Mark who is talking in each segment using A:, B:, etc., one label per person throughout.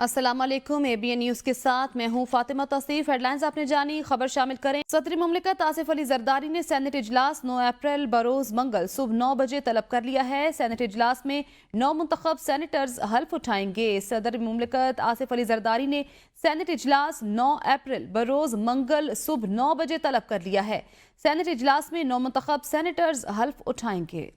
A: अस्सलाम वालेकुम। ABN news के साथ मैं हूं फातिमा तौसीफ। हेडलाइंस आपने जानी, खबर शामिल करें। सदर मुमलिकत आसिफ अली जरदारी ने सेनेट इजलास 9 अप्रैल बरोज मंगल सुबह 9 बजे तलब कर लिया है। सेनेट इजलास में 9 मुंतखब सेनेटर्स हल्फ उठाएंगे। सदर मुमलिकत आसिफ अली जरदारी ने सेनेट इजलास 9 अप्रैल बरोज मंगल सुबह 9 बजे तलब कर लिया है। सेनेट इजलास में 9 मुंतखब सेनेटर्स हल्फ उठाएंगे।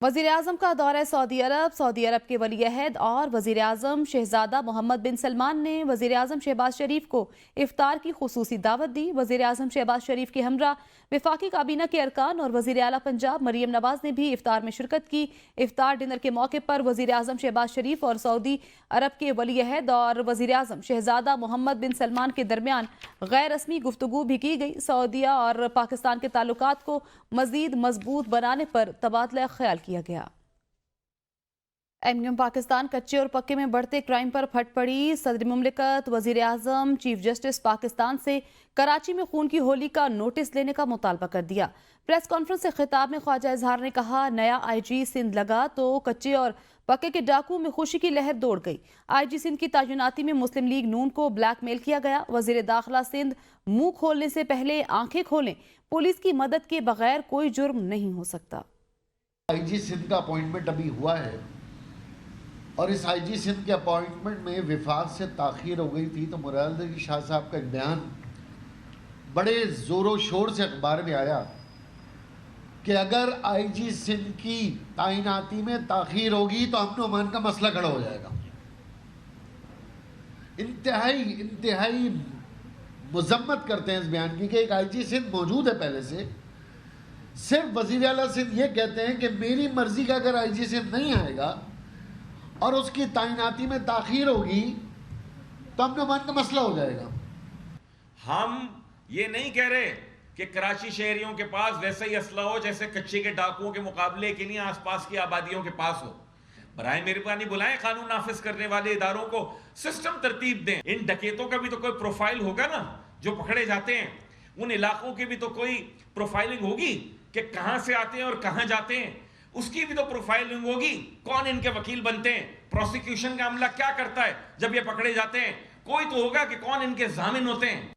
A: वज़ीर आज़म का दौरा सऊदी अरब के वली अहद और वज़ीर आज़म शहजादा मोहम्मद बिन सलमान ने वज़ीर आज़म शहबाज शरीफ को इफ्तार की खुसूसी दावत दी। वज़ीर आज़म शहबाज शरीफ के हमरा वफाकी काबीना के अरकान और वज़ीर आला पंजाब मरियम नवाज ने भी इफ्तार में शिरकत की। इफ्तार डिनर के मौके पर वज़ीर आज़म शहबाज शरीफ और सऊदी अरब के वली अहद और वज़ीर आज़म शहजादा मोहम्मद बिन सलमान के दरमियान गैर रस्मी गुफ्तगू भी की गई। सऊदीया और पाकिस्तान के ताल्लुकात को मज़ीद मजबूत बनाने पर तबादला ख्याल किया गया। एमक्यूएम पाकिस्तान कच्चे और पक्के में बढ़ते क्राइम पर फट पड़ी। सदर मुमलिकत वज़ीर आज़म चीफ जस्टिस पाकिस्तान से कराची में खून की होली का नोटिस लेने का मुतालबा कर दिया। प्रेस कॉन्फ्रेंस से खिताब में ख्वाजा इजहार ने कहा, नया IG सिंध लगा तो कच्चे और पक्के के डाकू में खुशी की लहर दौड़ गई। IG सिंध की तायुनाती में मुस्लिम लीग नून को ब्लैकमेल किया गया। वज़ीर दाखिला सिंध मुंह खोलने से पहले आंखें खोलें, पुलिस की मदद के बगैर कोई जुर्म नहीं हो सकता।
B: IG सिंध का अपॉइंटमेंट अभी हुआ है और इस IG सिंध के अपॉइंटमेंट में विफाक से ताख़ीर हो गई थी, तो मुराद शाह साहब का एक बयान बड़े ज़ोरों शोर से अखबार में आया कि अगर IG सिंध की तैनाती में ताख़ीर होगी तो अमन अमान का मसला खड़ा हो जाएगा। इंतहाई मज़म्मत करते हैं इस बयान की कि एक IG सिंध मौजूद है पहले से। सिर्फ वज़ीर आला सिंध ये कहते हैं कि मेरी मर्ज़ी का अगर IG सिंध नहीं आएगा और उसकी तैनाती में ताख़ीर होगी तो अमन अमान का मसला हो जाएगा।
C: हम ये नहीं कह रहे कि कराची शहरियों के पास वैसा ही असला हो जैसे कच्चे के डाकुओं के मुकाबले के लिए आसपास की आबादियों के पास हो। बराए मेहरबानी बुलाएं कानून नाफिज करने वाले इदारों को, सिस्टम तरतीब दें। इन डकैतों का भी तो कोई प्रोफाइल होगा ना जो पकड़े जाते हैं। उन इलाकों की भी तो कोई प्रोफाइलिंग होगी कि कहां से आते हैं और कहां जाते हैं। उसकी भी तो प्रोफाइलिंग होगी, कौन इनके वकील बनते हैं, प्रोसिक्यूशन का अमला क्या करता है जब ये पकड़े जाते हैं। कोई तो होगा कि कौन इनके जामिन होते हैं।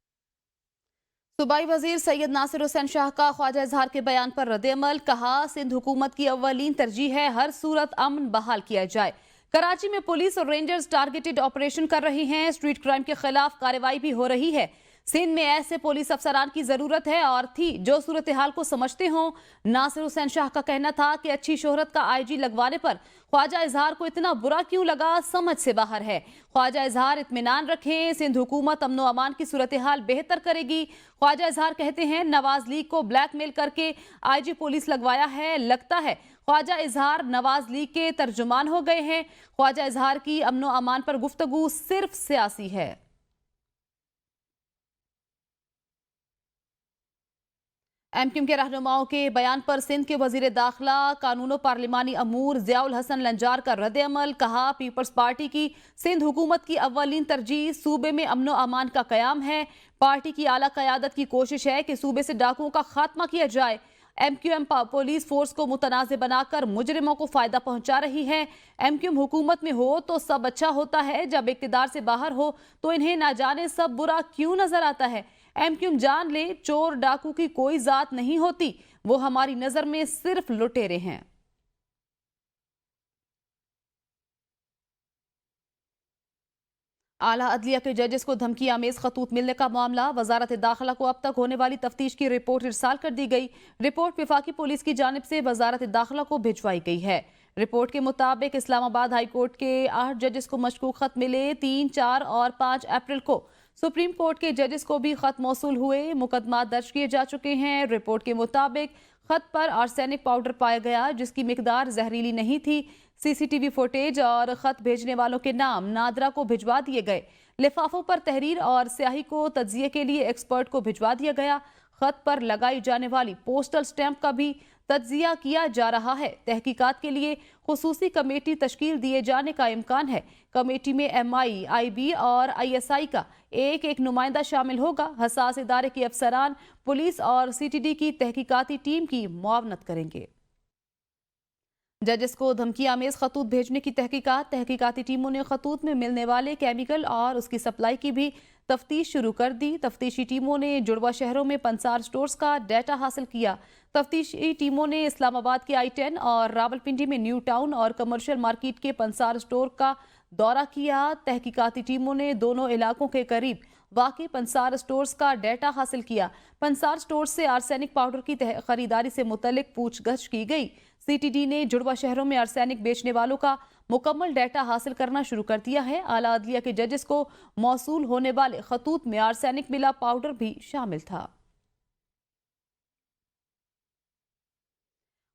A: सूबाई वजीर सैयद नासिर हुसैन शाह का ख्वाजा इजहार के बयान पर रद्द-ए-अमल। कहा, सिंध हुकूमत की अव्वलीन तरजीह है हर सूरत अमन बहाल किया जाए। कराची में पुलिस और रेंजर्स टारगेटेड ऑपरेशन कर रही हैं। स्ट्रीट क्राइम के खिलाफ कार्रवाई भी हो रही है। सिंध में ऐसे पुलिस अफसरान की जरूरत है और थी जो सूरत हाल को समझते हों। नासिर हुसैन शाह का कहना था कि अच्छी शोहरत का IG लगवाने पर ख्वाजा इजहार को इतना बुरा क्यों लगा, समझ से बाहर है। ख्वाजा इजहार इत्मीनान रखें, सिंध हुकूमत अमनो अमान की सूरत हाल बेहतर करेगी। ख्वाजा इजहार कहते हैं, नवाज लीग को ब्लैकमेल करके IG पुलिस लगवाया है। लगता है ख्वाजा इजहार नवाज लीग के तर्जुमान हो गए हैं। ख्वाजा इजहार की अमनो अमान पर गुफ्तगू सिर्फ सियासी है। एमक्यूएम के रहनुमाओं के बयान पर सिंध के वजीर दाखिला कानून पार्लिमानी अमूर ज़ियाउल हसन लंजार का रद्द-ए-अमल। कहा, पीपल्स पार्टी की सिंध हुकूमत की अव्वलीन तरजीह सूबे में अमनो अमान का कयाम है। पार्टी की आला क़यादत की कोशिश है कि सूबे से डाकुओं का खात्मा किया जाए। एमक्यूएम पुलिस फोर्स को मुतनाज़ बनाकर मुजरिमों को फायदा पहुंचा रही है। एमक्यूएम हुकूमत में हो तो सब अच्छा होता है, जब इक़्तिदार से बाहर हो तो इन्हें ना जाने सब बुरा क्यों नजर आता है। एमक्यूएम जान ले चोर डाकू की कोई जात नहीं होती, वो हमारी नजर में सिर्फ लुटेरे हैं। आला अदलिया के जजेस को धमकी आमेज खतूत मिलने का मामला। वजारत दाखिला को अब तक होने वाली तफ्तीश की रिपोर्ट इरसाल कर दी गई। रिपोर्ट वफाकी पुलिस की जानिब से वजारत दाखिला को भिजवाई गई है। रिपोर्ट के मुताबिक इस्लामाबाद हाई कोर्ट के 8 जजेस को मशकूक खत मिले। 3, 4 और 5 अप्रैल को सुप्रीम कोर्ट के जजेस को भी खत मौसूल हुए। मुकदमा दर्ज किए जा चुके हैं। रिपोर्ट के मुताबिक खत पर आर्सेनिक पाउडर पाया गया जिसकी मिकदार जहरीली नहीं थी। CCTV फुटेज और खत भेजने वालों के नाम नादरा को भिजवा दिए गए। लिफाफों पर तहरीर और स्याही को तज्जिये के लिए एक्सपर्ट को भिजवा दिया गया। खत पर लगाई जाने वाली पोस्टल स्टैंप का भी तज्जिया किया जा रहा है। तहकीकात के लिए खुसूसी कमेटी तश्कील दिए जाने का इम्कान है। कमेटी में MI, IB और ISI का एक नुमाइंदा शामिल होगा। हसास इदारे के अफसरान पुलिस और CTD की तहकीकाती टीम की मुआवनत करेंगे। जजेस को धमकी आमेज खतूत भेजने की तहकीकाती टीमों ने खतूत में मिलने वाले केमिकल और उसकी सप्लाई की भी तफ्तीश शुरू कर दी। तफ्तीशी टीमों ने जुड़वा शहरों में पंसार स्टोर्स का डाटा हासिल किया। तफ्तीशी टीमों ने इस्लामाबाद के I-10 और रावलपिंडी में न्यू टाउन और कमर्शियल मार्केट के पंसार स्टोर का दौरा किया। तहकीकाती टीमों ने दोनों इलाकों के करीब वाकई पंसार स्टोर्स का डाटा हासिल किया। पंसार स्टोर्स से आर्सेनिक पाउडर की खरीदारी से मुतल्लिक पूछगछ की गई। CTD ने जुड़वा शहरों में आर्सेनिक बेचने वालों का मुकम्मल डाटा हासिल करना शुरू कर दिया है। आला अदलिया के जजेस को मौसूल होने वाले खतूत में आर्सेनिक मिला पाउडर भी शामिल था।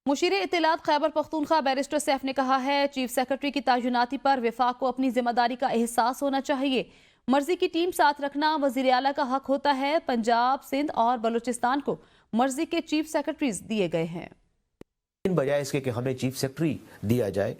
A: मुशीर इत्तलात खैबर पख्तूनख्वा बैरिस्टर सैफ ने कहा है, चीफ सेक्रेटरी की तैनाती पर वफाक को अपनी जिम्मेदारी का एहसास होना चाहिए। मर्जी की टीम साथ रखना वजीर आला का हक होता है। पंजाब, सिंध और बलूचिस्तान को मर्जी के चीफ सेक्रेटरीज दिए गए हैं।
D: बजाय इसके कि हमें चीफ सेक्रेटरी दिया जाए,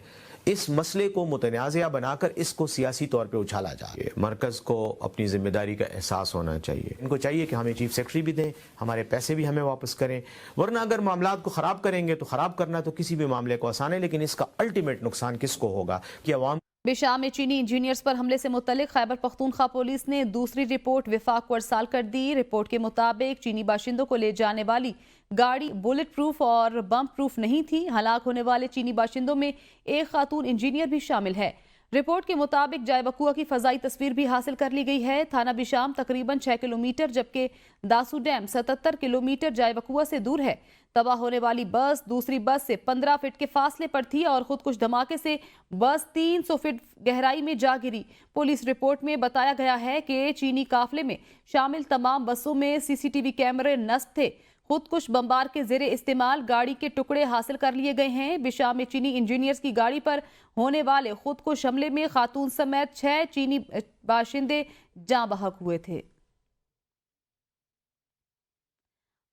D: इस मसले को मुतनाज़िया बनाकर इसको सियासी तौर पे उछाला जाए। मरकज़ को अपनी जिम्मेदारी का एहसास होना चाहिए। इनको चाहिए कि हमें चीफ सेक्रेटरी भी दें, हमारे पैसे भी हमें वापस करें, वरना अगर मामलात को ख़राब करेंगे तो ख़राब करना तो किसी भी मामले को आसान है, लेकिन इसका अल्टीमेट नुकसान किसको होगा कि अवाम।
A: बिशाम में चीनी इंजीनियर्स पर हमले से मुतल्लिक खैबर पख्तूनख्वा पुलिस ने दूसरी रिपोर्ट वफाक को अरसाल कर दी। रिपोर्ट के मुताबिक चीनी बाशिंदों को ले जाने वाली गाड़ी बुलेट प्रूफ और बम प्रूफ नहीं थी। हलाक होने वाले चीनी बाशिंदों में एक खातून इंजीनियर भी शामिल है। रिपोर्ट के मुताबिक जायबकुआ की फजाई तस्वीर भी हासिल कर ली गई है। थाना बिशाम तकरीबन 6 किलोमीटर जबकि दासू डैम 77 किलोमीटर जायबकुआ से दूर है। तबाह होने वाली बस दूसरी बस से 15 फीट के फासले पर थी और खुदकुश धमाके से बस 300 फीट गहराई में जा गिरी। पुलिस रिपोर्ट में बताया गया है कि चीनी काफले में शामिल तमाम बसों में CCTV कैमरे नस्ब थे। खुदकुश बम्बार के जेरे इस्तेमाल गाड़ी के टुकड़े हासिल कर लिए गए हैं। बिशाम में चीनी इंजीनियर्स की गाड़ी पर होने वाले खुदकुश हमले में खातून समेत 6 चीनी बाशिंदे जाँ बहक हुए थे।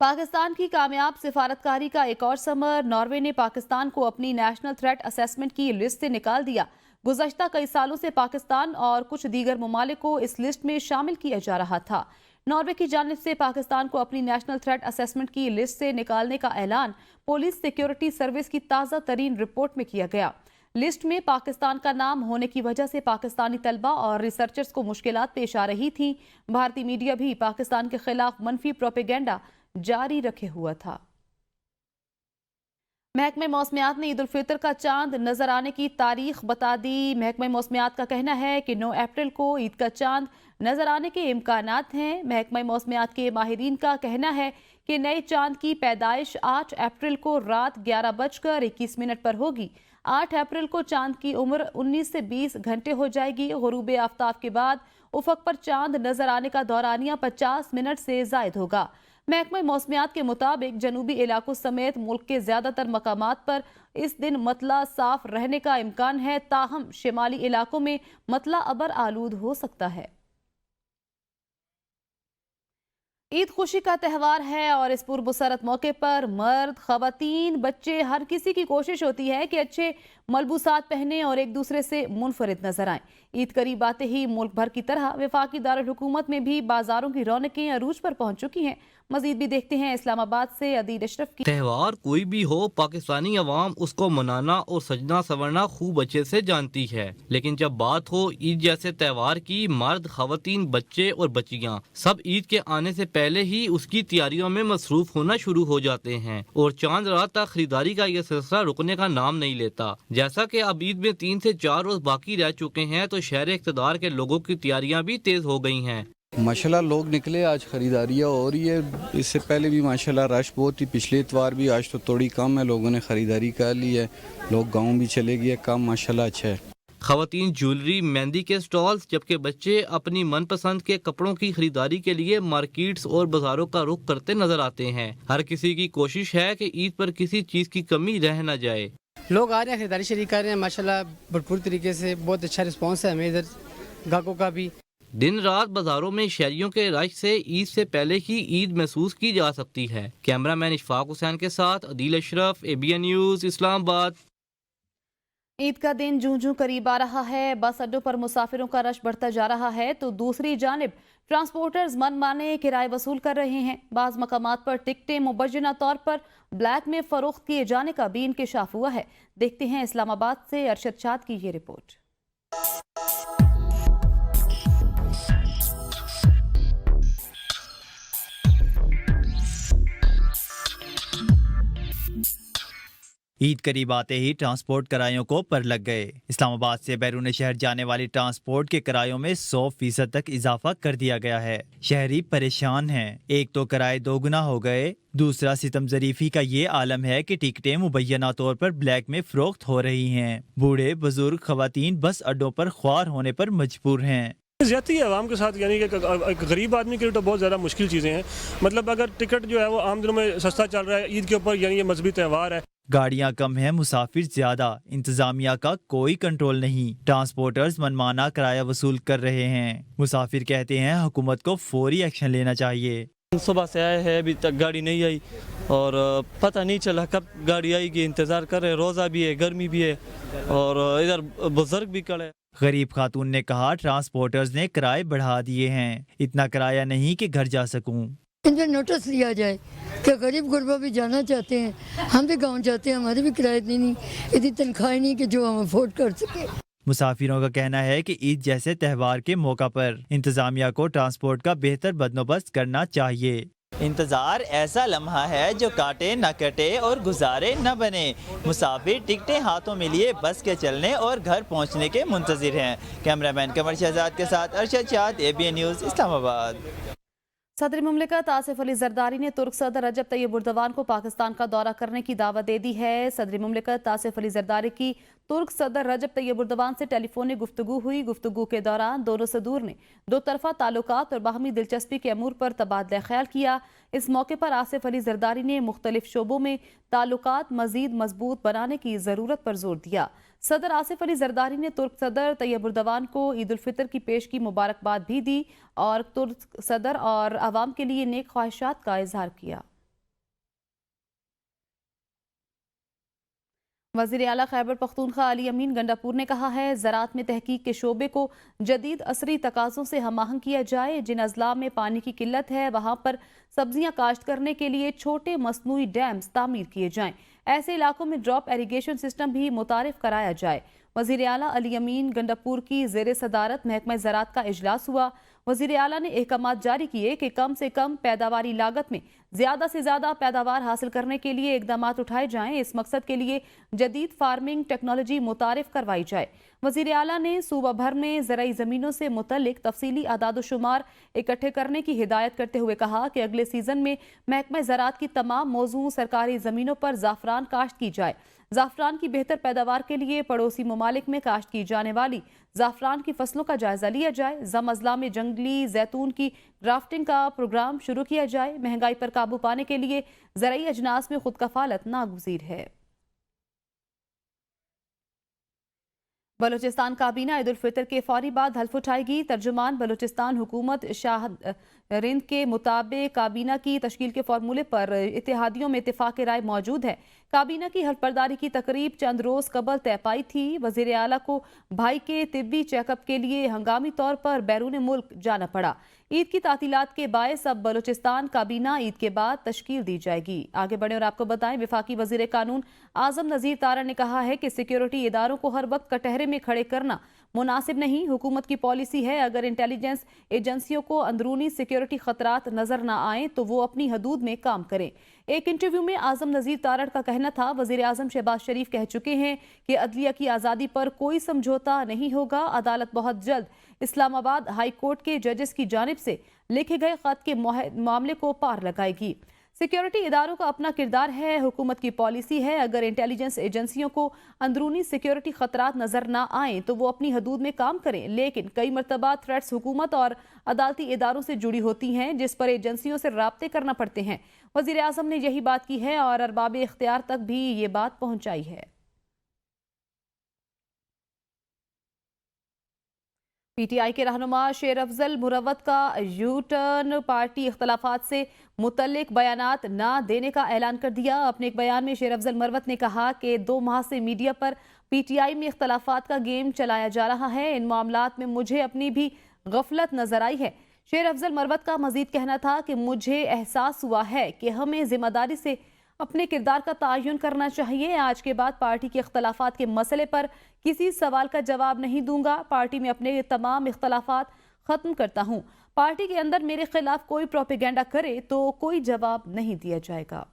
A: पाकिस्तान की कामयाब सिफारतकारी का एक और समर, नॉर्वे ने पाकिस्तान को अपनी नेशनल थ्रेट असेसमेंट की लिस्ट से निकाल दिया। गुज़श्ता कई सालों से पाकिस्तान और कुछ दीगर ममालिक को इस लिस्ट में शामिल किया जा रहा था। नॉर्वे की जानिब से पाकिस्तान को अपनी नेशनल थ्रेट असेसमेंट की लिस्ट से निकालने का ऐलान पुलिस सिक्योरिटी सर्विस की ताज़ा तरीन रिपोर्ट में किया गया। लिस्ट में पाकिस्तान का नाम होने की वजह से पाकिस्तानी तलबा और रिसर्चर्स को मुश्किलात पेश आ रही थी। भारतीय मीडिया भी पाकिस्तान के खिलाफ मनफी प्रोपेगेंडा जारी रखे हुआ था। महकमे मौसमियात ने ईद उल फितर का चांद नजर आने की तारीख बता दी। महकमे मौसमियात का कहना है कि 9 अप्रैल को ईद का चांद नजर आने के इम्कानात हैं। महकमे मौसमियात के माहिरीन का कहना है कि नए चांद की पैदाइश 8 अप्रैल को रात 11:21 पर होगी। 8 अप्रैल को चांद की उम्र 19 से 20 घंटे हो जाएगी। गुरूब आफ्ताब के बाद उफक पर चांद नजर आने का दौरानिया 50 मिनट से जायद होगा। महकमा मौसमियात के मुताबिक जनूबी इलाकों समेत मुल्क के ज्यादातर मकामात पर इस दिन मतला साफ रहने का इम्कान है, ताहम शिमाली इलाकों में मतला अबर आलूद हो सकता है। ईद खुशी का त्यौहार है और इस पुरबसरत मौके पर मर्द, खवातीन, बच्चे, हर किसी की कोशिश होती है कि अच्छे मलबूसात पहने और एक दूसरे से मुनफरिद नजर आएं। ईद करीब आते ही मुल्क भर की तरह वफाकी दारुल हुकूमत में भी बाजारों की रौनकें अरूज पर पहुंच चुकी हैं। मजीद भी देखते हैं इस्लामाबाद से अदील अशरफ की।
E: त्यौहार कोई भी हो, पाकिस्तानी अवाम उसको मनाना और सजना संवरना खूब अच्छे से जानती है, लेकिन जब बात हो ईद जैसे त्यौहार की, मर्द, खवातीन, बच्चे और बच्चियां सब ईद के आने से पहले ही उसकी तैयारियों में मसरूफ होना शुरू हो जाते हैं और चांद रात तक खरीदारी का यह सिलसिला रुकने का नाम नहीं लेता। जैसा कि अब ईद में 3 से 4 रोज बाकी रह चुके हैं तो शहर इक़्तिदार के लोगों की तैयारियां भी तेज हो गई हैं।
F: माशाल्लाह लोग निकले, आज ख़रीदारियाँ हो रही है। इससे पहले भी माशाल्लाह रश बहुत थी, पिछले इतवार भी, आज तो थोड़ी कम है, लोगों ने ख़रीदारी कर ली है, लोग गांव भी चले गए, काम माशाल्लाह अच्छा है।
E: खवातीन ज्वेलरी, मेहंदी के स्टॉल्स, जबकि बच्चे अपनी मनपसंद के कपड़ों की खरीदारी के लिए मार्केट्स और बाजारों का रुख करते नजर आते हैं। हर किसी की कोशिश है कि ईद पर किसी चीज़ की कमी रह न जाए।
G: लोग आ रहे हैं, खरीदारी शरीक कर रहे हैं, माशाल्लाह भरपूर तरीके से, बहुत अच्छा रिस्पॉन्स है हमें इधर ग्राहकों का भी।
E: दिन रात बाजारों में शहरियों के रश से ईद से पहले ही ईद महसूस की जा सकती है। कैमरामैन इशफाक हुसैन के साथ अदील अशरफ, ABN न्यूज़, इस्लामाबाद।
A: ईद का दिन जूं जूं करीब आ रहा है, बस अड्डों पर मुसाफिरों का रश बढ़ता जा रहा है तो दूसरी जानिब ट्रांसपोर्टर्स मनमाने किराए वसूल कर रहे हैं। बाज़ मकामात पर टिकटें मुबज्जना तौर पर ब्लैक में फरोख्त किए जाने का भी इंकशाफ हुआ है। देखते हैं इस्लामाबाद से अरशद शाद की ये रिपोर्ट।
H: ईद करीब आते ही ट्रांसपोर्ट किरायों को पर लग गए। इस्लामाबाद से बैरून शहर जाने वाली ट्रांसपोर्ट के किरायों में 100% तक इजाफा कर दिया गया है। शहरी परेशान हैं। एक तो किराए दोगुना हो गए, दूसरा सितम ज़रीफी का ये आलम है कि टिकटें मुबैना तौर पर ब्लैक में फरोख्त हो रही हैं। बूढ़े बुजुर्ग खवातीन बस अड्डों पर ख्वार होने पर मजबूर हैं।
I: ज्यादती है आवाम के साथ, यानी कि एक गरीब आदमी के लिए तो बहुत ज़्यादा मुश्किल चीज़ें हैं। मतलब अगर टिकट जो है वो आम दिनों में सस्ता चल रहा है, ईद के ऊपर यानी ये मजहबी त्यौहार है,
H: गाड़ियां कम हैं, मुसाफिर ज्यादा, इंतजामिया का कोई कंट्रोल नहीं। ट्रांसपोर्टर्स मनमाना किराया वसूल कर रहे हैं। मुसाफिर कहते हैं हुकूमत को फौरी एक्शन लेना चाहिए।
J: सुबह से आए हैं, अभी तक गाड़ी नहीं आई और पता नहीं चला कब गाड़ी आएगी। इंतज़ार कर रहे हैं, रोज़ा भी है, गर्मी भी है और इधर बुजुर्ग भी खड़े।
H: गरीब खातून ने कहा ट्रांसपोर्टर्स ने किराए बढ़ा दिए हैं, इतना किराया नहीं कि घर जा सकूं।
K: इन पर नोटिस लिया जाए कि गरीब गुरबा भी जाना चाहते हैं, हम भी गाँव जाते हैं, हमारी भी किराए नहीं, इतनी तनख्वाह नहीं कि जो हम अफोर्ड कर सके।
H: मुसाफिरों का कहना है कि ईद जैसे त्यौहार के मौका पर इंतजामिया को ट्रांसपोर्ट का बेहतर बंदोबस्त करना चाहिए।
L: इंतज़ार ऐसा लम्हा है जो काटे न कटे और गुजारे न बने। मुसाफिर टिकटें हाथों में लिए बस के चलने और घर पहुंचने के मुंतज़िर हैं। कैमरामैन कमर शहजाद के साथ अरशद शाद, ABN न्यूज़, इस्लामाबाद।
A: सदर मुमलिकत आसिफ अली जरदारी ने तुर्क सदर रजब तैयब उर्दवान को पाकिस्तान का दौरा करने की दावत दे दी है। सदर मुमलिकत आसिफ अली जरदारी की तुर्क सदर रजब तैयब उर्दवान से टेलीफोनिक गुफ्तगू हुई। गुफ्तगू के दौरान दोनों सदूर ने दो तरफा ताल्लुकात और बाहमी दिलचस्पी के अमूर पर तबादला ख्याल किया। इस मौके पर आसिफ अली जरदारी ने मुख्तलिफ शोबों में ताल्लुकात मजीद मजबूत बनाने की ज़रूरत पर जोर दिया। सदर आसिफ अली जरदारी ने तुर्क सदर तैयब उर्दवान को ईद उल फितर की पेश की मुबारकबाद भी दी और तुर्क सदर और आवाम के लिए नेक ख्वाहिशात का इजहार किया। वज़ीर आला खैबर पख्तूनख्वा अली अमीन गंडापुर ने कहा है ज़राअत में तहकीक के शोबे को जदीद असरी तकाज़ों से हमाहंग किया जाए। जिन अजला में पानी की किल्लत है वहाँ पर सब्जियाँ काश्त करने के लिए छोटे मसनूई डैम्स तामीर किए जाएं। ऐसे इलाकों में ड्रॉप इरीगेशन सिस्टम भी मुतारिफ कराया जाए। वज़ीर आला अली अमीन गंडापुर की ज़ेर सदारत महकमा ज़राअत का इजलास हुआ। वज़ीर आला ने अहकामात जारी किए कि कम से कम पैदावारी लागत में ज़्यादा से ज़्यादा पैदावार हासिल करने के लिए इक़दामात उठाए जाएं। इस मकसद के लिए जदीद फार्मिंग टेक्नोलॉजी मुतारिफ करवाई जाए। वज़ीर आला ने सूबा भर में ज़राई ज़मीनों से मुतल्लिक तफसीली आदाद-ओ-शुमार इकट्ठे करने की हिदायत करते हुए कहा कि अगले सीज़न में महकमा ज़राअत की तमाम मौजूद सरकारी ज़मीनों पर ज़ाफ़रान काश्त की जाए। ज़ाफ़रान की बेहतर पैदावार के लिए पड़ोसी ममालिक में काश्त की जाने वाली ज़ाफ़रान की फसलों का जायज़ा लिया जाए। ज़म अज़ला में जंगली जैतून की ग्राफ्टिंग का प्रोग्राम शुरू किया जाए। महंगाई पर काबू पाने के लिए ज़राई अजनास में खुद कफालत नागुज़ीर है। बलूचिस्तान काबीना ईद उल फितर के फौरी बाद हल्फ उठाएगी। तर्जुमान बलूचिस्तान हुकूमत शाह रिंद के मुताबिक काबीना की तश्कील के फार्मूले पर इत्तेहादियों में इत्तेफाक राय मौजूद है। काबीना की हल्फबर्दारी की तकरीब चंद रोज़ कबल तय पाई थी। वज़ीर आला को भाई के तिब्बी चेकअप के लिए हंगामी तौर पर बैरून मुल्क जाना पड़ा। ईद की तातीलात के बायस अब बलूचिस्तान काबीना ईद के बाद तश्कील दी जाएगी। आगे बढ़े और आपको बताएं, वफाकी वज़ीर कानून आज़म नज़ीर तारा ने कहा है कि सिक्योरिटी इदारों को हर वक्त कटहरे में खड़े करना मुनासिब नहीं। हुकूमत की पॉलिसी है अगर इंटेलिजेंस एजेंसियों को अंदरूनी सिक्योरिटी खतरात नजर न आए तो वो अपनी हदूद में काम करें। एक इंटरव्यू में आज़म नज़ीर तारड़ का कहना था वज़ीर आज़म शहबाज शरीफ कह चुके हैं कि अदलिया की आज़ादी पर कोई समझौता नहीं होगा। अदालत बहुत जल्द इस्लामाबाद हाई कोर्ट के जजेस की जानिब से लिखे गए खत के मामले को पार लगाएगी। सिक्योरिटी इदारों का अपना किरदार है। हुकूमत की पॉलिसी है अगर इंटेलिजेंस एजेंसियों को अंदरूनी सिक्योरिटी खतरात नजर ना आए तो वो अपनी हदूद में काम करें। लेकिन कई मरतबा थ्रेट्स हुकूमत और अदालती इदारों से जुड़ी होती हैं जिस पर एजेंसियों से राब्ते करना पड़ते हैं। वज़ीर आज़म ने यही बात की है और अरबाब इख्तियार तक भी ये बात पहुंचाई है। पीटीआई के रहनुमा शेर अफजल मुरवत का यू टर्न पार्टी इख्तलाफात से मुतल्लिक बयानात ना देने का ऐलान कर दिया। अपने एक बयान में शेर अफजल मुरवत ने कहा कि 2 माह से मीडिया पर PTI میں اختلافات کا گیم چلایا جا رہا ہے. ان معاملات میں مجھے اپنی بھی غفلت نظر آئی ہے. شیر افضل مروت کا مزید کہنا تھا کہ مجھے احساس ہوا ہے کہ ہمیں ذمہ داری سے اپنے کردار کا تعین کرنا چاہیے. آج کے بعد پارٹی کے اختلافات کے مسئلے پر کسی سوال کا جواب نہیں دوں گا. پارٹی میں اپنے تمام اختلافات ختم کرتا ہوں. پارٹی کے اندر میرے خلاف کوئی پروپیگنڈا کرے تو کوئی جواب نہیں دیا جائے گا.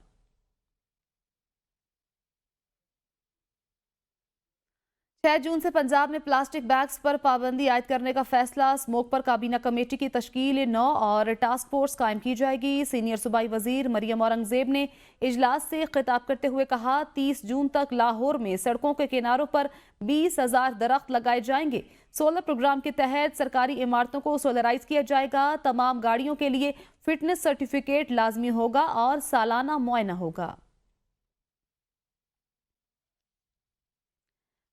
A: 6 جون سے پنجاب میں پلاسٹک بیگز پر پابندی عائد کرنے کا فیصلہ. اسموک پر کابینہ کمیٹی کی تشکیل 9 اور ٹاسک فورس قائم کی جائے گی. سینئر صوبائی وزیر مریم اورنگزیب نے اجلاس سے خطاب کرتے ہوئے کہا 30 جون تک لاہور میں سڑکوں کے کناروں پر 20,000 درخت لگائے جائیں گے. سولر پروگرام کے تحت سرکاری عمارتوں کو سولرائز کیا جائے گا. تمام گاڑیوں کے لیے فٹنس سرٹیفکیٹ لازمی ہوگا اور سالانہ معائنہ ہوگا.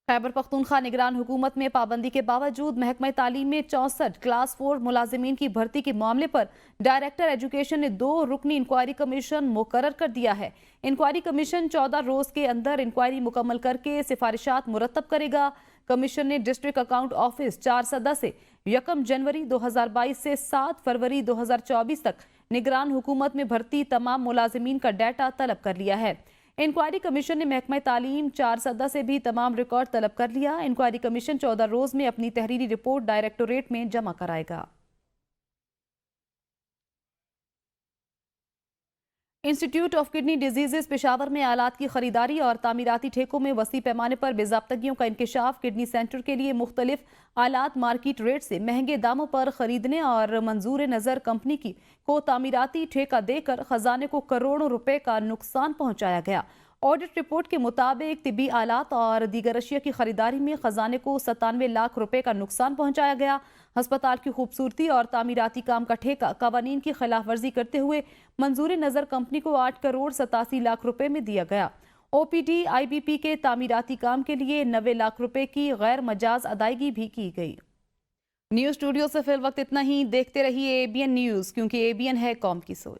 A: خیبر پختونخوا نگران حکومت میں پابندی کے باوجود محکمہ تعلیم میں 64 کلاس 4 ملازمین کی بھرتی کے معاملے پر ڈائریکٹر ایجوکیشن نے 2 رکنی انکوائری کمیشن مقرر کر دیا ہے. انکوائری کمیشن 14 روز کے اندر انکوائری مکمل کر کے سفارشات مرتب کرے گا. کمیشن نے ڈسٹرکٹ اکاؤنٹ آفس 4 سدہ سے 1 جنوری 2022 سے 7 فروری 2024 تک نگران حکومت میں بھرتی تمام ملازمین کا ڈیٹا طلب کر لیا ہے. انکوائری کمیشن نے محکمہ تعلیم 4 سدہ سے بھی تمام ریکارڈ طلب کر لیا. انکوائری کمیشن 14 روز میں اپنی تحریری رپورٹ ڈائریکٹوریٹ میں جمع کرائے گا. Institute of kidney diseases Peshawar میں آلات کی خریداری اور تعمیراتی ٹھیکوں میں وسیع پیمانے پر بے ضابطگیوں کا انکشاف. کڈنی سینٹر کے لیے مختلف آلات مارکیٹ ریٹ سے مہنگے داموں پر خریدنے اور منظور نظر کمپنی کو تعمیراتی ٹھیکہ دے کر خزانے کو کروڑوں روپے کا نقصان پہنچایا گیا. آڈٹ رپورٹ کے مطابق طبی آلات اور دیگر اشیاء کی خریداری میں خزانے کو 97 لاکھ روپے کا نقصان پہنچایا گیا. ہسپتال کی خوبصورتی اور تعمیراتی کام کا ٹھیکہ قوانین کی خلاف ورزی کرتے ہوئے منظور نظر کمپنی کو 8 کروڑ 87 لاکھ روپے میں دیا گیا. OPD IBP کے تعمیراتی کام کے لیے 90 لاکھ روپے کی غیر مجاز ادائیگی بھی کی گئی. نیوز اسٹوڈیو سے فی الوقت اتنا ہی. دیکھتے رہیے ABN نیوز، کیونکہ ABN ہے قوم کی سوچ.